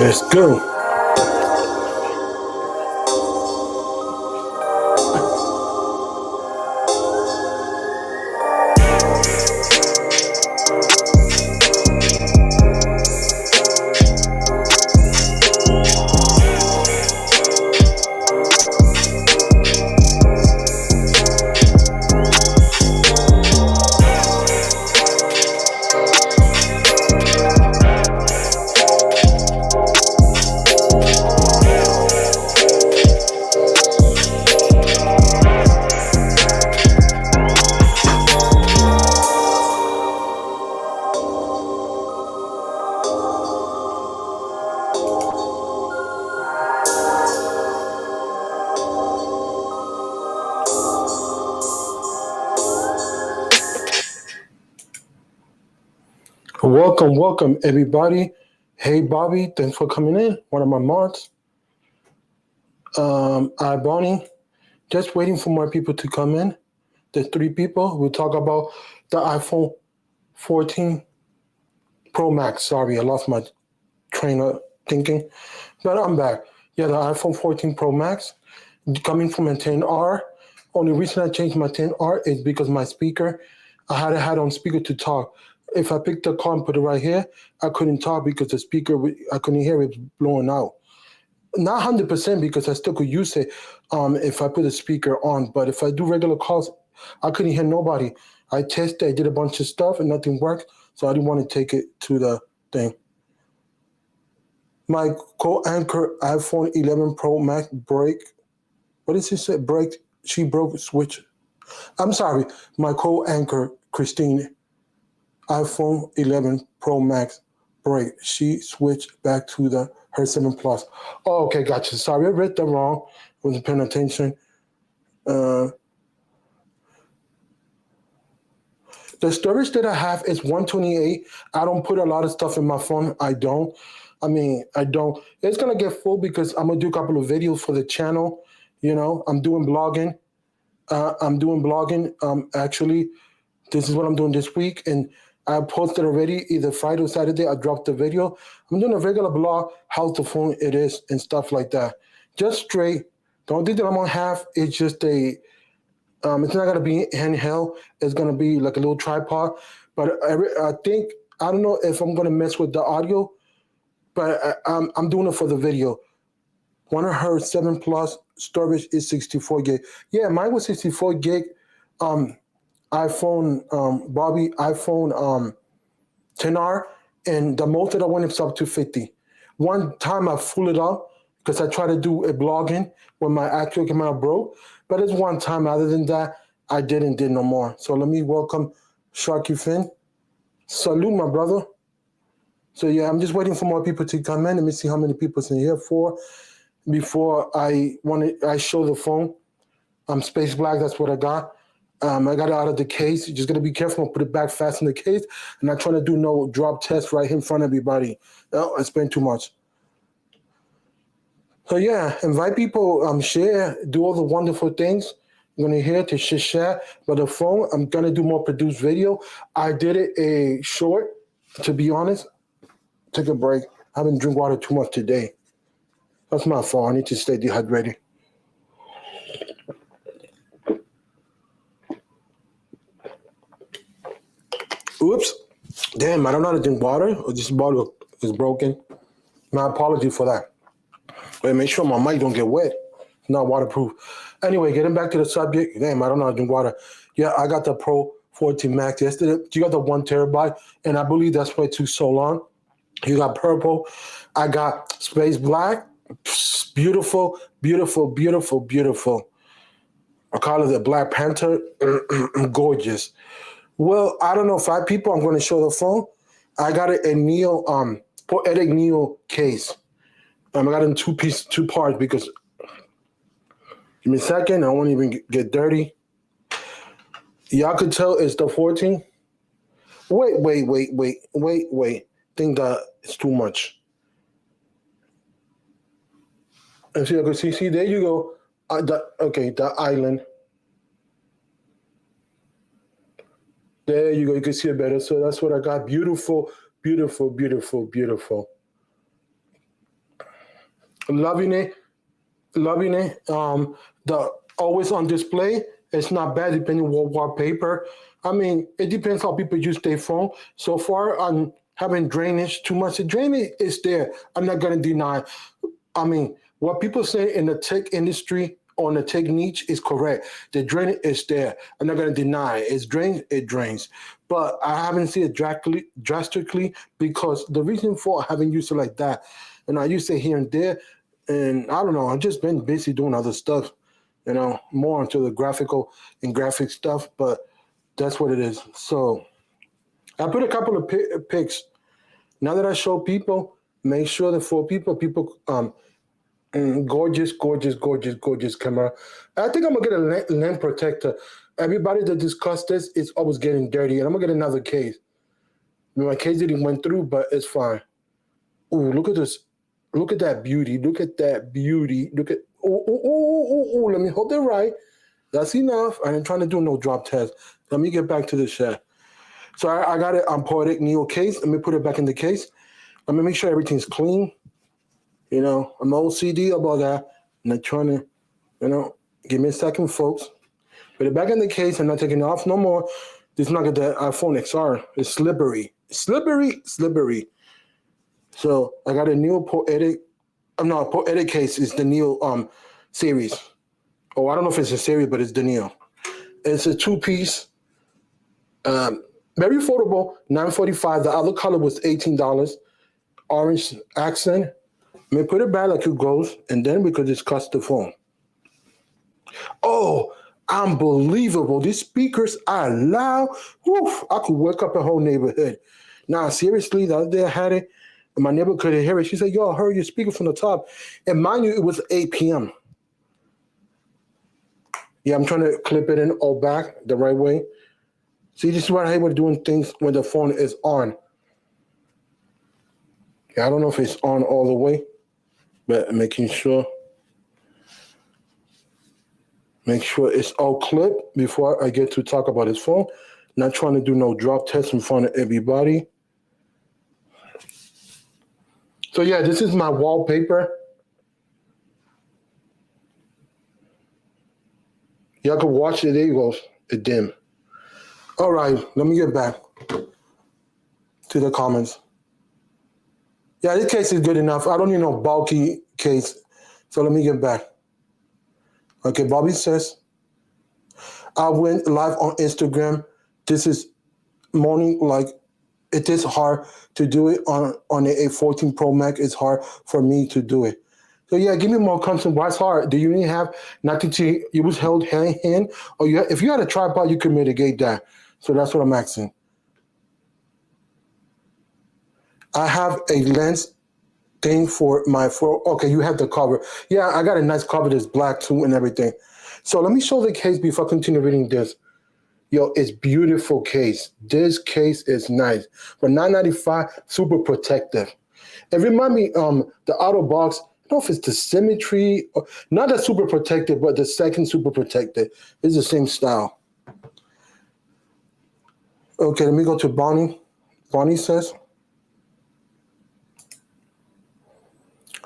Let's go. Welcome, everybody. Hey, Bobby, thanks for coming in. One of my mods. Bonnie, just waiting for more people to come in. There's three people. We'll talk about the iPhone 14 Pro Max. Sorry, I lost my train of thinking, but I'm back. Yeah, the iPhone 14 Pro Max coming from a 10R. Only reason I changed my 10R is because my speaker, I had it had on speaker to talk. If I picked the call and put it right here, I couldn't talk because the speaker, I couldn't hear it blowing out. Not 100% because I still could use it if I put the speaker on. But if I do regular calls, I couldn't hear nobody. I tested, I did a bunch of stuff and nothing worked. So I didn't want to take it to the thing. My co-anchor iPhone 11 Pro Max break. What did she say? Break. She broke switch. I'm sorry. My co-anchor Christine iPhone 11 Pro Max break. She switched back to the her 7 Plus. Oh, okay, gotcha. Sorry, I read that wrong. Wasn't paying attention. Uh, the storage that I have is 128. I don't put a lot of stuff in my phone. I don't. I don't. It's gonna get full because I'm gonna do a couple of videos for the channel. I'm doing blogging. Actually, this is what I'm doing this week, and I posted already either Friday or Saturday. I dropped the video. I'm doing a regular blog, how the phone it is, and stuff like that. Just straight. The only thing that I'm gonna have is just a. It's not gonna be handheld. It's gonna be like a little tripod. But I think I don't know if I'm gonna mess with the audio, but I'm doing it for the video. One of her 7 Plus storage is 64 gig. Yeah, mine was 64 gig. Um, iPhone, Bobby, iPhone 10R, and the most that I went is up to 50. One time I full it up because I tried to do a blogging when my actual camera broke, but it's one time. Other than that, I didn't did no more. So let me welcome Sharky Finn. Salute, my brother. So yeah, I'm just waiting for more people to come in. Let me see how many people's in here for before I show the phone. I'm Space Black. That's what I got. I got it out of the case. You just gotta be careful. Put it back fast in the case. I'm not trying to do no drop test right in front of everybody. No, I spend too much. So yeah, invite people. Share. Do all the wonderful things. I'm gonna hear to share. But the phone, I'm gonna do more produced video. I did it a short. To be honest, take a break. I've been drinking water too much today. That's my fault. I need to stay dehydrated. Oops. Damn, I don't know how to drink water. Or this bottle is broken. My apology for that. Wait, make sure my mic don't get wet. It's not waterproof. Anyway, getting back to the subject. Damn, I don't know how to drink water. Yeah, I got the Pro 14 Max yesterday. You got the 1 terabyte, and I believe that's why it took so long. You got purple. I got space black. Beautiful, beautiful, beautiful, beautiful. I call it the Black Panther. Gorgeous. Well, I don't know. 5 people. I'm going to show the phone. I got it in Neo, Poetic Neo case. I got it in two parts because. Give me a second. I won't even get dirty. Y'all could tell it's the 14. Wait. Think that it's too much. And see, there you go. The island. There you go. You can see it better. So that's what I got. Beautiful, beautiful, beautiful, beautiful. loving it, loving it. The always on display. It's not bad depending on what wallpaper. I mean, it depends how people use their phone. So far, I'm having drainage too much. The drainage is there. I'm not gonna deny. I mean, what people say in the tech industry on the tech niche is correct. The drain is there. I'm not gonna deny it. It's drains, it drains. But I haven't seen it drastically because the reason for having used it like that, and I used it here and there, and I don't know, I've just been busy doing other stuff, more into the graphical and graphic stuff, but that's what it is. So I put a couple of pics. Now that I show people, make sure that for people, gorgeous, gorgeous, gorgeous, gorgeous camera. I think I'm gonna get a lamp protector. Everybody that discussed this is always getting dirty, and I'm gonna get another case. My case didn't went through, but it's fine. Ooh, look at this. Look at that beauty. Look at that beauty. Look at oh. Let me hold it right. That's enough. I ain't trying to do no drop test. Let me get back to the shed. So I got it on Poetic Neo case. Let me put it back in the case. Let me make sure everything's clean. I'm OCD about that. I'm not trying to, give me a second, folks. Put it back in the case. I'm not taking it off no more. This is not the iPhone XR. It's slippery. Slippery. So I got a new Poetic. Poetic case is the Neo series. Oh, I don't know if it's a series, but it's the Neo. It's a two-piece. Very affordable, $9.45. The other color was $18. Orange accent. Let me put it back like it goes, and then we could discuss the phone. Oh, unbelievable. These speakers are loud. Woof, I could wake up a whole neighborhood. Now, seriously, the other day I had it, and my neighbor couldn't hear it. She said, yo, I heard your speaker from the top. And mind you, it was 8 p.m. Yeah, I'm trying to clip it in all back the right way. See, this is what I hate with doing things when the phone is on. Yeah, I don't know if it's on all the way, but making sure. Make sure it's all clipped before I get to talk about his phone. Not trying to do no drop test in front of everybody. So yeah, this is my wallpaper. Y'all can watch it. There you go. It dim. All right, let me get back to the comments. Yeah, this case is good enough. I don't need no bulky case. So let me get back. Okay, Bobby says, I went live on Instagram. This is morning, like it is hard to do it on a 14 Pro Max. It's hard for me to do it. So yeah, give me more content. Why it's hard? Do you need to have nothing to, you was held hand, or if you had a tripod, you could mitigate that. So that's what I'm asking. I have a lens thing for my phone. Okay, you have the cover. Yeah, I got a nice cover that's black too and everything. So let me show the case before I continue reading this. Yo, it's beautiful case. This case is nice. For $9.95, super protective. It remind me the Auto Box. I don't know if it's the Symmetry, or, not the super protective, but the second super protective. It's the same style. Okay, let me go to Bonnie. Bonnie says,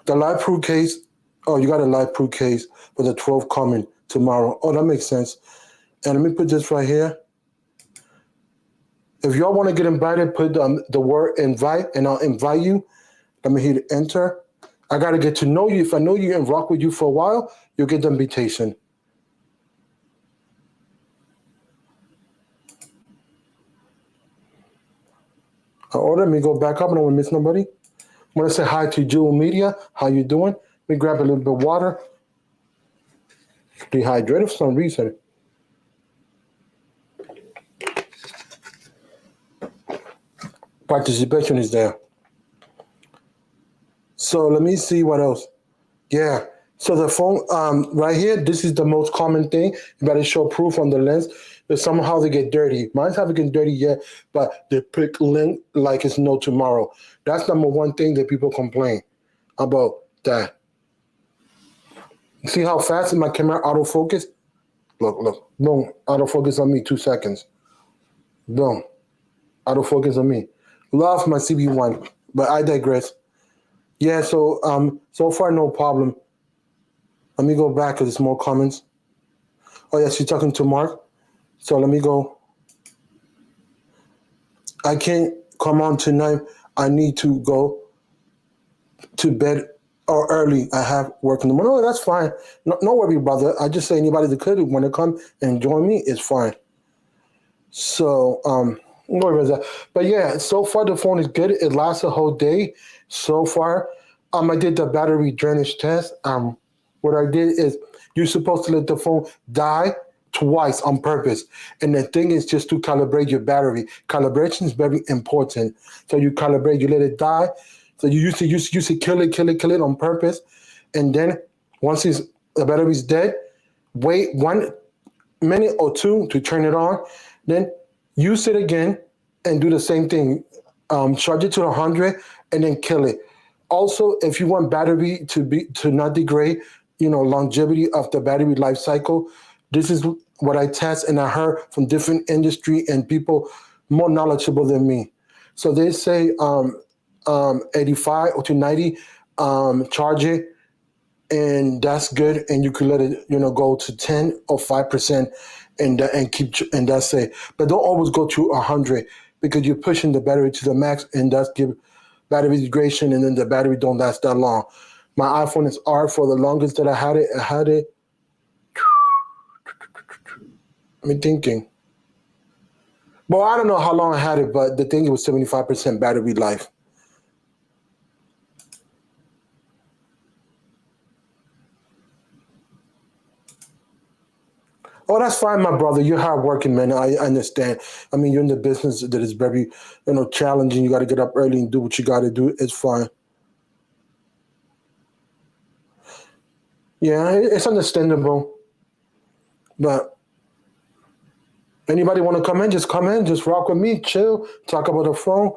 the live proof case. Oh, you got a live proof case for the 12 coming tomorrow. Oh, that makes sense. And let me put this right here. If y'all want to get invited, put the word invite, and I'll invite you. Let me hit enter. I got to get to know you. If I know you and rock with you for a while, you'll get the invitation. Let me go back up. I don't want to miss nobody. I want to say hi to Jewel Media. How you doing? Let me grab a little bit of water. Dehydrated for some reason. Participation is there. So let me see what else. Yeah. So the phone right here, this is the most common thing. You gotta show proof on the lens. But somehow they get dirty. Mine's haven't getting dirty yet, but they prick link like it's no tomorrow. That's number one thing that people complain about that. See how fast is my camera autofocus? Look. Boom. Autofocus on me, 2 seconds. Boom. Autofocus on me. Love my CB1, but I digress. Yeah, so far no problem. Let me go back because there's more comments. Oh yeah, she's talking to Mark. So let me go. I can't come on tonight. I need to go to bed or early. I have work in the morning. No, that's fine. No, no worry, brother. I just say anybody that could want to come and join me is fine. So no worries about that. But yeah, so far the phone is good. It lasts a whole day. So far, I did the battery drainage test. What I did is you're supposed to let the phone die twice on purpose, and the thing is just to calibrate your battery. Calibration is very important. So you calibrate, you let it die. So you used to kill it on purpose, and then once the battery's dead, wait 1 minute or two to turn it on, then use it again and do the same thing. Charge it to 100 and then kill it. Also, if you want battery to not degrade, longevity of the battery life cycle, this is what I test and I heard from different industry and people more knowledgeable than me. So they say 85 or to 90, charge it, and that's good. And you could let it, go to 10 or 5%, and and that's it. But don't always go to 100 because you're pushing the battery to the max, and that's give battery degradation, and then the battery don't last that long. My iPhone is R for the longest that I had it. I had it. I'm thinking. Well, I don't know how long I had it, but the thing it was 75% battery life. Oh, that's fine, my brother. You're hardworking, man. I understand. I mean, you're in the business that is very, challenging. You got to get up early and do what you got to do. It's fine. Yeah, it's understandable. But anybody want to come in? Just come in. Just rock with me. Chill. Talk about the phone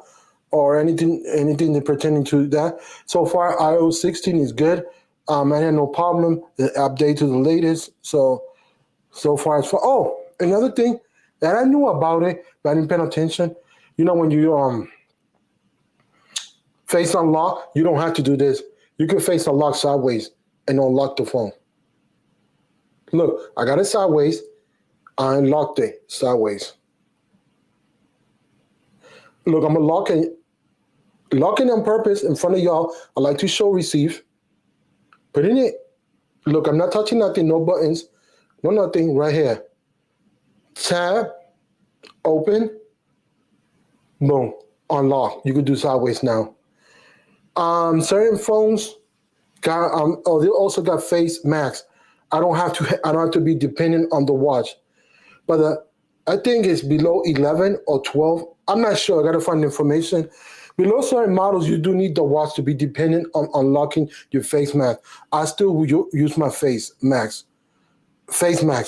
or anything that pertaining to that. So far, iOS 16 is good. I had no problem. The update to the latest. So far as far. Oh, another thing that I knew about it, but I didn't pay attention. When you face unlock, you don't have to do this. You can face unlock sideways and unlock the phone. Look, I got it sideways. I unlocked it sideways. Look, I'm locking on purpose in front of y'all. I like to show receive. Put in it. Look, I'm not touching nothing, no buttons, no nothing right here. Tab, open, boom, unlock. You can do sideways now. Certain phones got they also got face max. I don't have to be dependent on the watch. But I think it's below 11 or 12. I'm not sure. I got to find information. Below certain models, you do need the watch to be dependent on unlocking your face max. I still use my face max,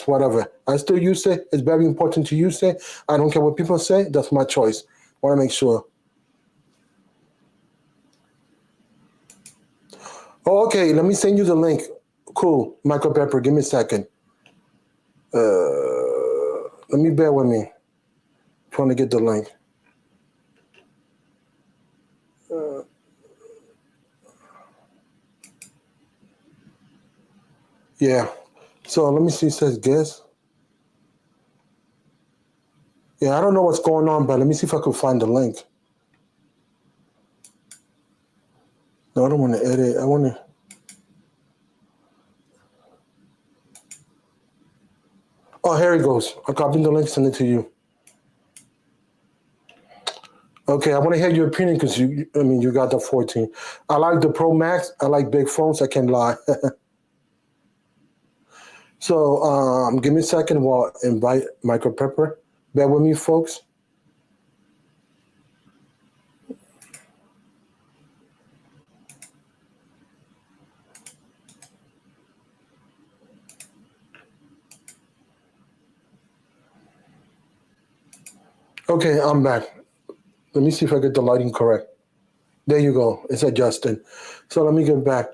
whatever. I still use it. It's very important to use it. I don't care what people say. That's my choice. Want to make sure. Oh, okay. Let me send you the link. Cool. Michael Pepper, give me a second. Let me bear with me. Trying to get the link. Yeah. So let me see. It says guess. Yeah, I don't know what's going on, but let me see if I can find the link. No, I don't want to edit. I want to. Oh, here it goes. I copied the link, send it to you. Okay, I want to hear your opinion because you got the 14. I like the Pro Max. I like big phones. I can't lie. So give me a second while I invite Michael Pepper. Bear with me, folks. Okay, I'm back. Let me see if I get the lighting correct. There you go. It's adjusting. So let me get back.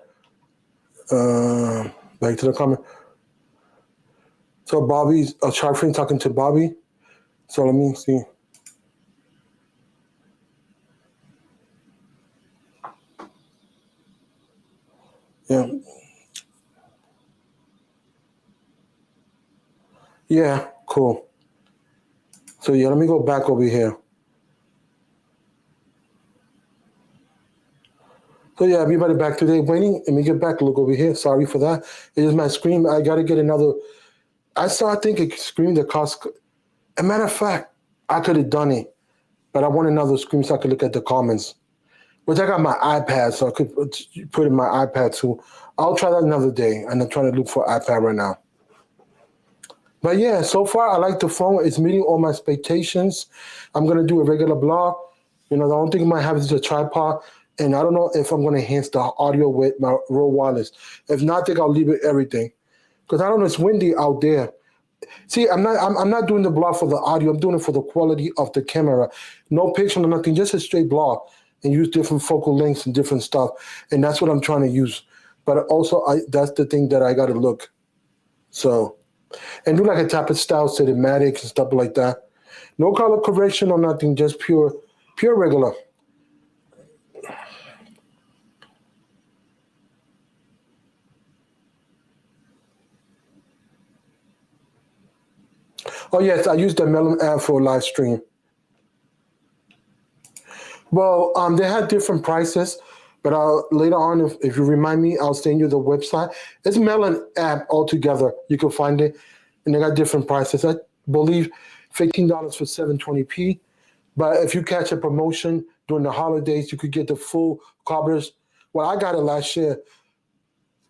Uh, Back to the comment. So Bobby's Sharpfin talking to Bobby. So let me see. Yeah. Yeah. Cool. So yeah, let me go back over here. So yeah, everybody back today waiting. Let me get back. Look over here. Sorry for that. It is my screen. I gotta get another. I saw. I think a screen that cost. A matter of fact, I could have done it, but I want another screen so I could look at the comments. Which I got my iPad, so I could put in my iPad too. I'll try that another day. And I'm trying to look for iPad right now. But yeah, so far I like the phone. It's meeting all my expectations. I'm gonna do a regular blog. The only thing I might have is a tripod, and I don't know if I'm gonna enhance the audio with my Rode wireless. If not, I think I'll leave it everything because I don't know. It's windy out there. See, I'm not doing the blog for the audio. I'm doing it for the quality of the camera. No picture, no nothing. Just a straight blog, and use different focal lengths and different stuff. And that's what I'm trying to use. But also, that's the thing that I got to look. So and do like a type of style cinematics and stuff like that. No color correction or nothing, just pure regular. Oh yes, I used the Melon app for live stream. Well, they had different prices, but later on, if you remind me, I'll send you the website. It's Melon app altogether. You can find it, and they got different prices. I believe $15 for 720p. But if you catch a promotion during the holidays, you could get the full coverage. Well, I got it last year.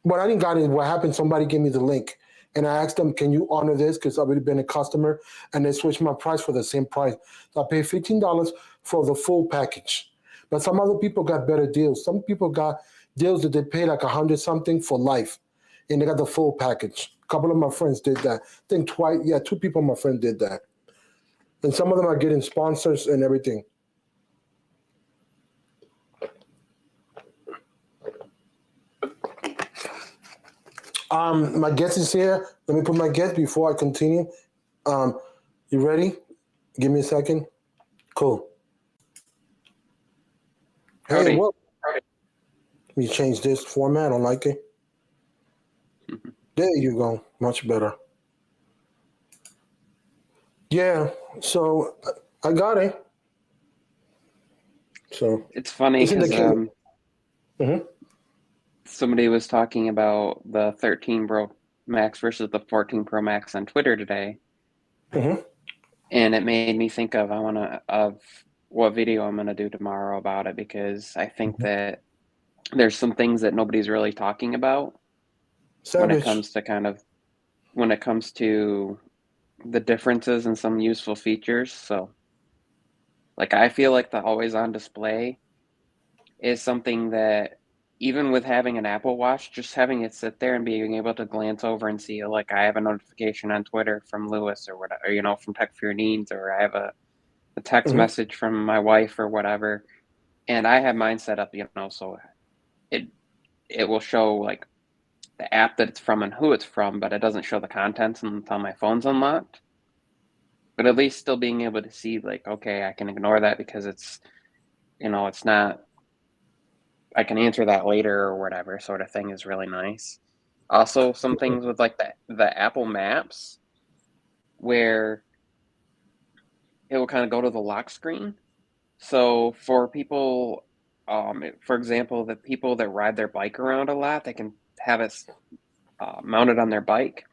What I didn't got is what happened. Somebody gave me the link, and I asked them, "Can you honor this?" Because I've already been a customer, and they switched my price for the same price. So I paid $15 for the full package. But some other people got better deals. Some people got deals that they pay like 100 something for life, and they got the full package. A couple of my friends did that. I think twice. Yeah, two people my friend did that, and some of them are getting sponsors and everything. My guest is here. Let me put my guest before I continue. Um, you ready? Give me a second. Cool. Hey, Howdy. well, let me change this format. I don't like it. There you go. Much better. Yeah. So I got it. So It's funny it's in the because camera. Hmm. somebody was talking about the 13 Pro Max versus the 14 Pro Max on Twitter today, Hmm. and it made me think of what video I'm gonna do tomorrow about it because I think that there's some things that nobody's really talking about when it Savage. comes to when it comes to the differences in some useful features. So, like I feel like the always on display is something that even with having an Apple Watch, just having it sit there and being able to glance over and see, like, I have a notification on Twitter from Lewis or whatever, from Tech for Your Needs, or I have a text Hmm. message from my wife or whatever, and I have mine set up, so it it will show like the app that it's from and who it's from, but it doesn't show the contents until my phone's unlocked. But at least still being able to see, like, okay, I can ignore that because it's not I can answer that later or whatever sort of thing is really nice. Also, some things with like the Apple Maps where it will kind of go to the lock screen. So for people, for example, the people that ride their bike around a lot, they can have it mounted on their bike,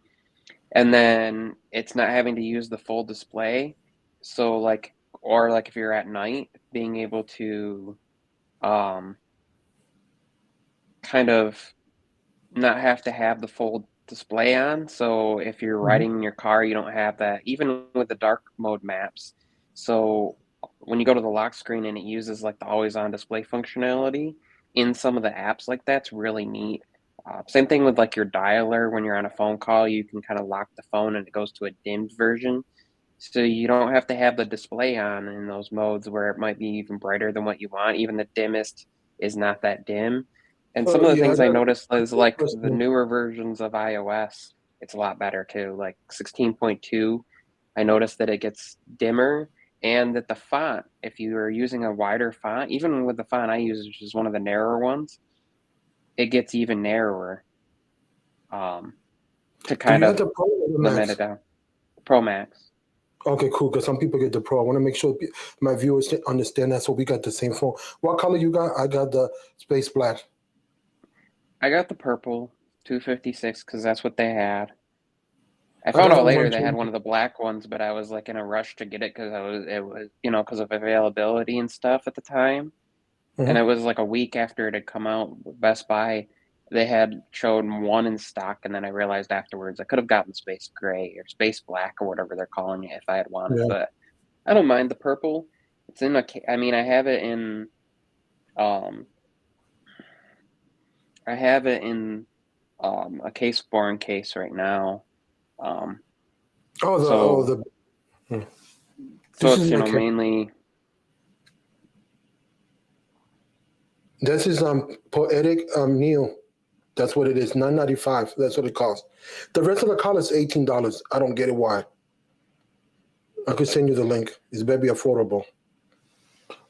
and then it's not having to use the full display. So or like if you're at night, being able to um, kind of not have to have the full display on. So if you're Hmm. riding in your car, you don't have that, even with the dark mode maps. So when you go to the lock screen and it uses like the always on display functionality in some of the apps, like that's really neat. Same thing with like your dialer when you're on a phone call, you can kind of lock the phone and it goes to a dimmed version. So you don't have to have the display on in those modes where it might be even brighter than what you want. Even the dimmest is not that dim. And some of the Yeah, I things I got noticed is like the it. newer versions of iOS, it's a lot better too. Like 16.2, I noticed that it gets dimmer and that the font, if you are using a wider font, even with the font I use, which is one of the narrower ones, it gets even narrower, um, to Do kind you have of the Pro or the limit it Max? down. Pro Max. Okay, cool. Because some people get the Pro. I want to make sure my viewers understand that. So we got the same phone. What color you got? I got the space black. I got the purple 256 because that's what they had. I I found got out the later they had 120. one of the black ones, but I was like in a rush to get it because it was, because of availability and stuff at the time. And it Mhm. was like a week after it had come out. Best Buy, they had shown one in stock, and then I realized afterwards I could have gotten space gray or space black or whatever they're calling it if I had wanted. Yeah. But I don't mind the purple. It's in a. I mean, um, I have it in a case born case right now. Um, Oh, so hmm. so This it's is my camera. mainly. This is poetic Neil. That's what it is. 9.95. That's what it costs. The rest of the color is $18. I don't get it why. I could send you the link. It's very affordable.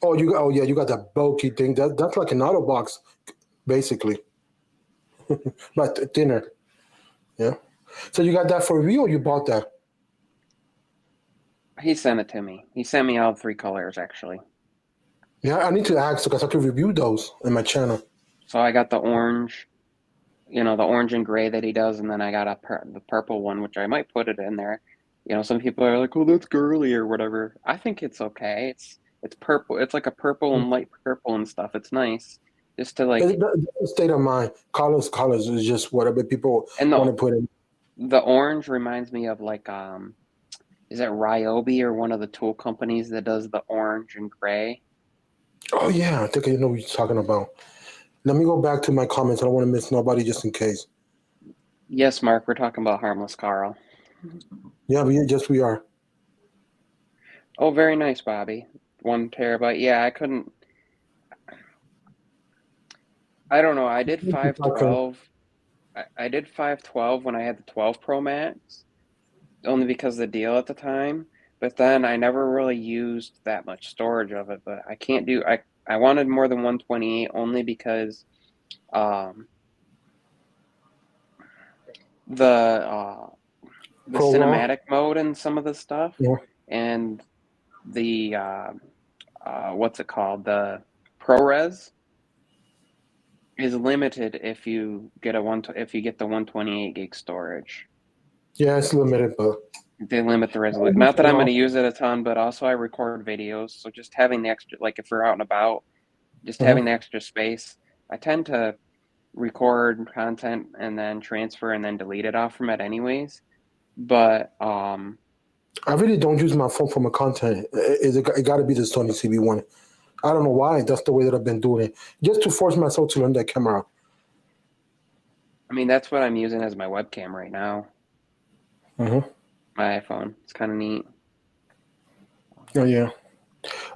Oh, you got. Oh, yeah, you got that bulky thing. That's like an auto box, basically, but thinner. Yeah. So you got that for real? Or you bought that? He sent it to me. He sent me all three colors actually. Yeah, I need to ask because I could review those in my channel. So I got the orange, the orange and gray that he does, and then I got the purple one, which I might put it in there. Some people are like, "Oh, that's girly" or whatever. I think it's okay. It's purple. It's like a purple and light purple and stuff. It's nice just to like, The state of mind. Colors is just whatever people and want to put in. the orange reminds me of like is it Ryobi or one of the tool companies that does the orange and gray? Oh yeah, I think I know what you're talking about. Let me go back to my comments. I don't want to miss nobody just in case. Yes, Mark, we're talking about harmless Carl. Yeah, we are. Oh, very nice, Bobby. 1 terabyte. Yeah, I couldn't. I don't know. I did 512. I did 512 when I had the 12 Pro Max, only because of the deal at the time. But then I never really used that much storage of it. But I can't do. I wanted more than 128 only because um, the uh, the Pro raw. cinematic mode and some of the stuff, Yeah. and the what's it called, the ProRes is limited if you get if you get the 128 gig storage. Yeah, it's limited, but They limit the resolution. Not that I'm going to use it a ton, but also I record videos, so just having the extra, like if we're out and about, just having the Mhm. extra space. I tend to record content and then transfer and then delete it off from it anyways. But I really don't use my phone for my content. It got to be the Sony CB1. I don't know why. That's the way that I've been doing it, just to force myself to learn that camera. I mean that's what I'm using as my webcam right now. Hmm. My iPhone. It's kind of neat. Oh yeah.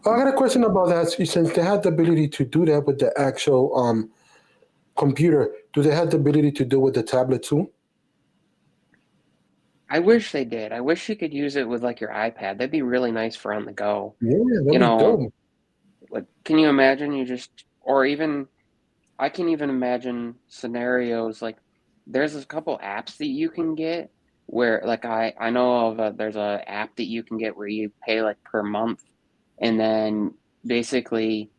Oh, I got a question about that. Since they had the ability to do that with the actual computer, do they have the ability to do it with the tablet too? I wish they did. I wish you could use it with like your iPad. That'd be really nice for on the go. Yeah, You that'd be know, dope. like can you imagine you just, or even I can even imagine scenarios like there's a couple apps that you can get where like I know of there's a app that you can get where you pay like per month, and then basically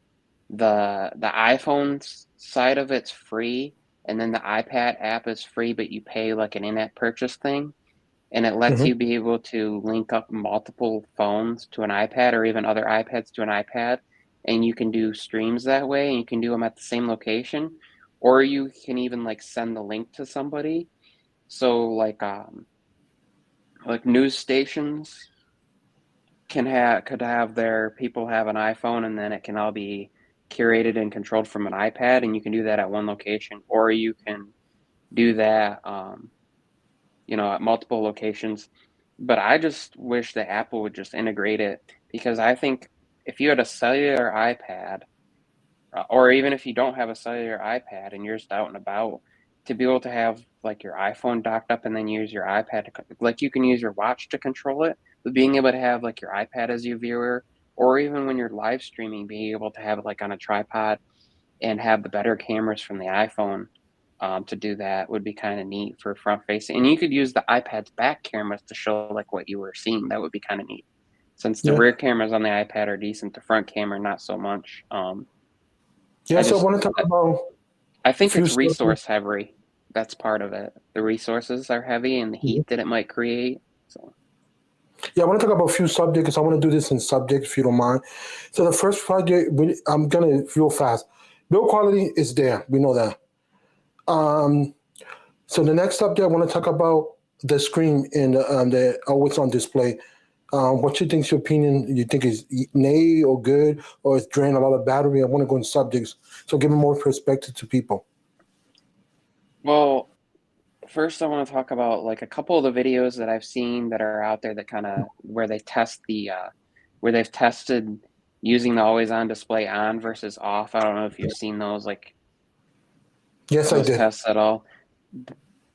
the iPhone side of it's free, and then the iPad app is free, but you pay like an in-app purchase thing, and it lets Hmm. you be able to link up multiple phones to an iPad or even other iPads to an iPad, and you can do streams that way, and you can do them at the same location, or you can even like send the link to somebody. So like news stations could have their people have an iPhone, and then it can all be curated and controlled from an iPad, and you can do that at one location, or you can do that at multiple locations. But I just wish that Apple would just integrate it, because I think if you had a cellular iPad, or even if you don't have a cellular iPad and you're just out and about, to be able to have like your iPhone docked up and then use your iPad like you can use your watch to control it, but being able to have like your iPad as your viewer, or even when you're live streaming, being able to have it like on a tripod and have the better cameras from the iPhone. to do that would be kind of neat for front facing. And you could use the iPad's back cameras to show like what you were seeing. That would be kind of neat. Since the Yeah. rear cameras on the iPad are decent, the front camera not so much. I Yeah. So I just want to talk about I a think few it's subjects. resource heavy. That's part of it. The resources are heavy and the Mhm. heat that it might create. So Yeah, I want to talk about a few subjects. I want to do this in subjects if you don't mind. So the first project, I'm gonna real fast. Build quality is there. We know that. Um, so the next subject, I want to talk about the screen and the what's on display. What you think's your opinion? You think is nay or good, or it's drain a lot of battery? I want to go in subjects, so give more perspective to people. well, first I want to talk about like a couple of the videos that I've seen that are out there that kind of where they test the where they've tested using the always on display on versus off. I don't know if you've seen those like Yes, I those did. tests at all.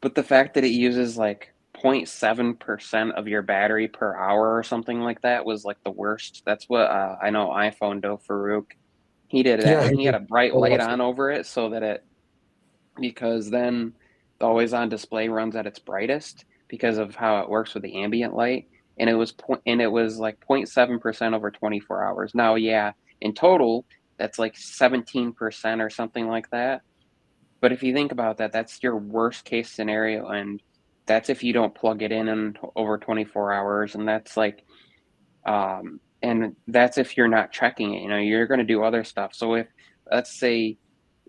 But the fact that it uses like 0.7% of your battery per hour or something like that was like the worst. That's what I know iPhone do Farouk. He did that Yeah, and he he had did. a bright I light watched it. on over it so that it because then the always on display runs at its brightest because of how it works with the ambient light. And it was like 0.7% over 24 hours. Now, yeah, in total, that's like 17% or something like that. But if you think about that, that's your worst case scenario, and that's if you don't plug it in over 24 hours, and that's like, and that's if you're not checking it. You know, you're going to do other stuff. So if let's say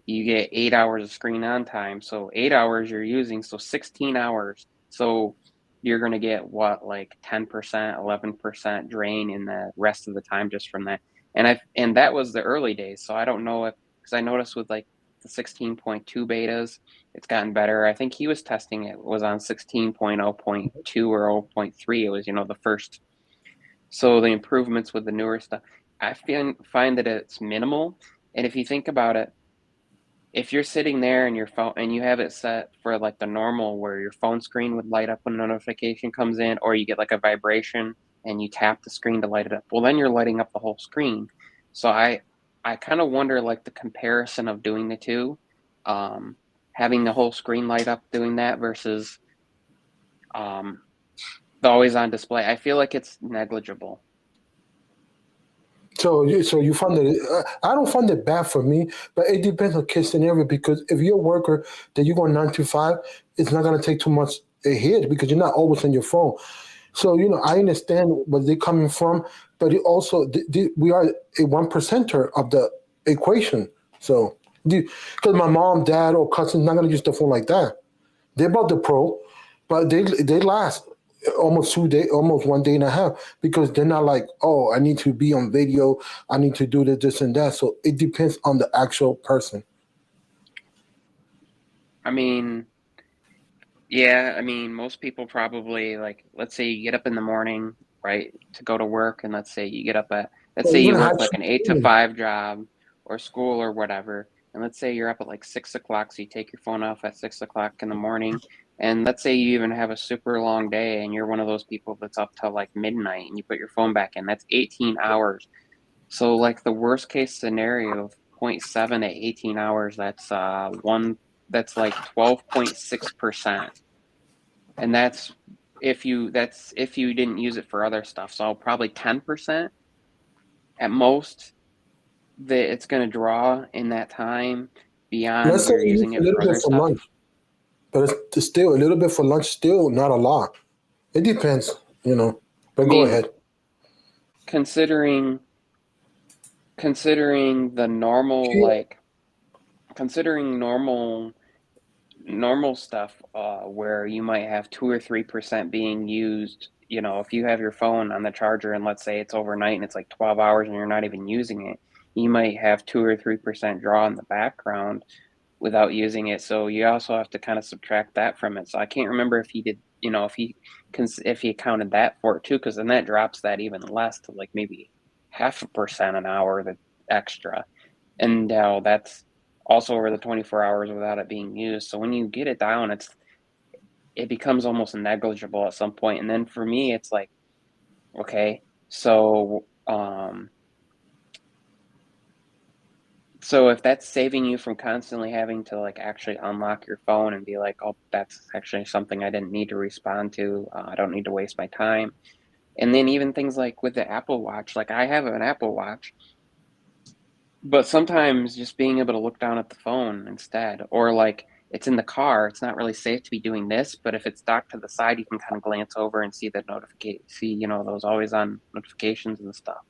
you get 8 hours of screen on time, so 8 hours you're using, so 16 hours. So you're going to get what, like 10%, 11% drain in the rest of the time just from that. And that was the early days. So I don't know if, because I noticed with like the 16.2 betas, it's gotten better. I think he was testing it was on 16.0.2 or zero point 0.3. It was, the first. So the improvements with the newer stuff, I find that it's minimal. And if you think about it, if you're sitting there and your phone and you have it set for like the normal where your phone screen would light up when a notification comes in, or you get like a vibration and you tap the screen to light it up, well then you're lighting up the whole screen. So I kind of wonder like the comparison of doing the two, um, having the whole screen light up doing that versus um, the always on display. I feel like it's negligible. So you find it? I don't find it bad for me, but it depends on case scenario. Because if you're a worker that you go 9 to 5, it's not gonna take too much a hit because you're not always on your phone. So I understand where they're coming from, but it also we are a 1 percenter of the equation. So because my mom, dad, or cousin's not gonna use the phone like that. They're about the pro, but they last almost 2 day, almost 1 day and a half because they're not like, oh, I need to be on video, I need to do this and that. So it depends on the actual person. I mean, yeah, I mean, most people probably like, let's say you get up in the morning, right, to go to work, and let's So say you're you gonna work have like an eight to children. five job or school or whatever, and let's say you're up at like 6 o'clock, so you take your phone off at 6 o'clock in the morning, and let's say you even have a super long day, and you're one of those people that's up till like midnight, and you put your phone back in, that's 18 hours. So like the worst case scenario of point 0.7 at 18 hours, that's like 12.6%, and that's if you didn't use it for other stuff. So probably 10% at most that it's going to draw in that time beyond Let's say you're you use using a it little for bit other for stuff. lunch, but it's still a little bit for lunch. Still not a lot. It depends. I But go mean, ahead. considering considering the normal Yeah. like considering normal stuff where you might have 2 or 3% being used. If you have your phone on the charger and let's say it's overnight and it's like 12 hours and you're not even using it, you might have 2 or 3% draw in the background without using it. So you also have to kind of subtract that from it. So I can't remember if he did, if he accounted that for it too, because then that drops that even less to like maybe 0.5% an hour that extra. And now that's also over the 24 hours without it being used. So when you get it down, it becomes almost negligible at some point. And then for me, it's like, okay, so So if that's saving you from constantly having to like actually unlock your phone and be like, oh, that's actually something I didn't need to respond to. I don't need to waste my time. And then even things like with the Apple Watch, like I have an Apple Watch, but sometimes just being able to look down at the phone instead, or like it's in the car, it's not really safe to be doing this, but if it's docked to the side, you can kind of glance over and see the notification, see, those always on notifications and stuff.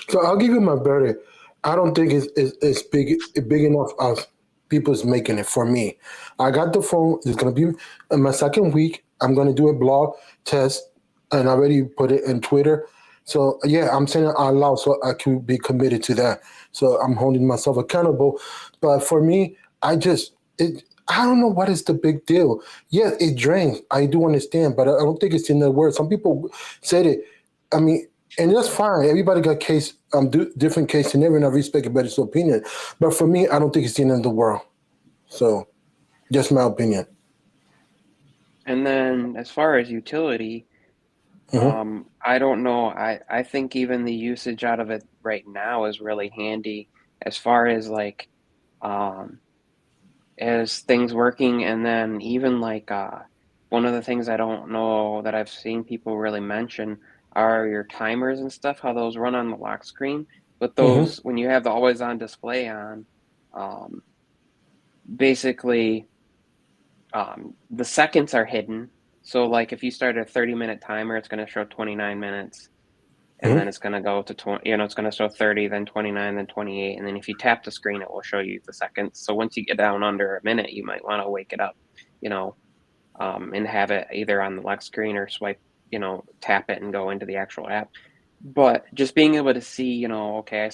So I'll give you my verdict. I don't think it's big enough as people's making it for me. I got the phone. It's gonna be in my second week. I'm gonna do a blog test, and I already put it in Twitter. So yeah, I'm saying it out loud so I can be committed to that. So I'm holding myself accountable. But for me, I don't know what is the big deal. Yeah, it drains. I do understand, but I don't think it's in the word. Some people said it. I mean, and that's fine. Everybody got different case scenario, and I respect everybody's opinion. But for me, I don't think it's the end of the world. So, just my opinion. And then as far as utility, Hmm. I don't know. I think even the usage out of it right now is really handy as far as like um as things working, and then even like one of the things I don't know that I've seen people really mention are your timers and stuff, how those run on the lock screen. But Hmm. those, when you have the always on display on, um basically the seconds are hidden. So like if you start a 30-minute timer, it's going to show 29 minutes, and then Hmm. it's going to go to 20, it's going to show 30, then 29, then 28, and then if you tap the screen it will show you the seconds. So once you get down under a minute, you might want to wake it up, you know and have it either on the lock screen or swipe, tap it and go into the actual app. But just being able to see, okay,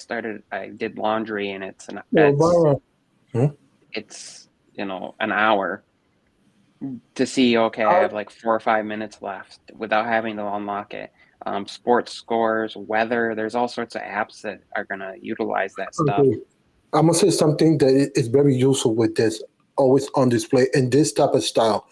I did laundry and Well, Byron. Hmm? it's an hour, to see, okay, I have like 4 or 5 minutes left without having to unlock it. Sports scores, weather, there's all sorts of apps that are going to utilize that stuff. Okay. I'm gonna say something that is very useful with this, always on display in this type of style.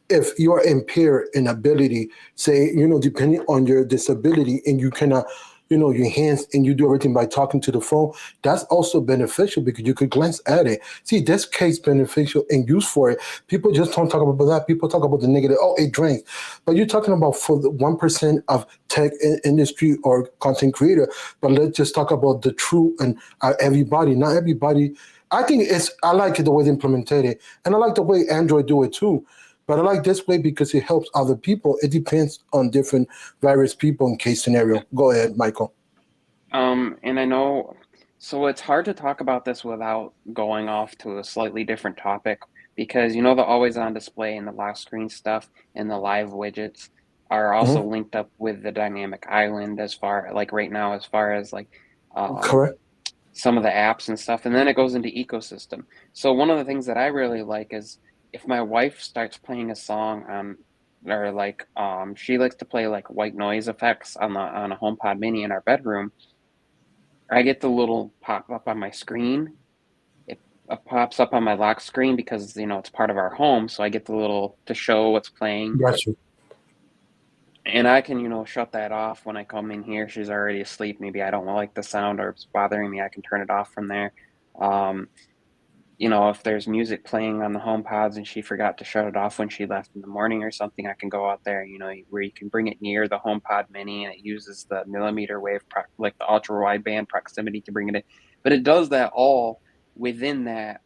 If you are impaired in ability, say, depending on your disability and you cannot, your hands and you do everything by talking to the phone, that's also beneficial because you could glance at it. See, this case beneficial and use for it. People just don't talk about that. People talk about the negative. Oh, it drains. But you're talking about for the 1% of tech industry or content creator. But let's just talk about the true and everybody. Not everybody. I like it the way they implemented it. And I like the way Android do it too. But I like this way because it helps other people. It depends on different various people in case scenario. Go ahead, Michael. And I know, so it's hard to talk about this without going off to a slightly different topic, because the always on display and the lock screen stuff and the live widgets are also Hmm. linked up with the dynamic island, as far like right now, as far as like um Correct. some of the apps and stuff, and then it goes into ecosystem. So one of the things that I really like is if my wife starts playing a song on, or like she likes to play like white noise effects on a HomePod Mini in our bedroom, I get the little pop up on my screen. It pops up on my lock screen because it's part of our home, so I get the little to show what's playing, Got you. and I can shut that off when I come in here. She's already asleep. Maybe I don't like the sound or it's bothering me. I can turn it off from there. Um, if there's music playing on the home pods and she forgot to shut it off when she left in the morning or something, I can go out there, where you can bring it near the home pod mini, and it uses the millimeter wave, like the ultra wideband proximity to bring it in. But it does that all within that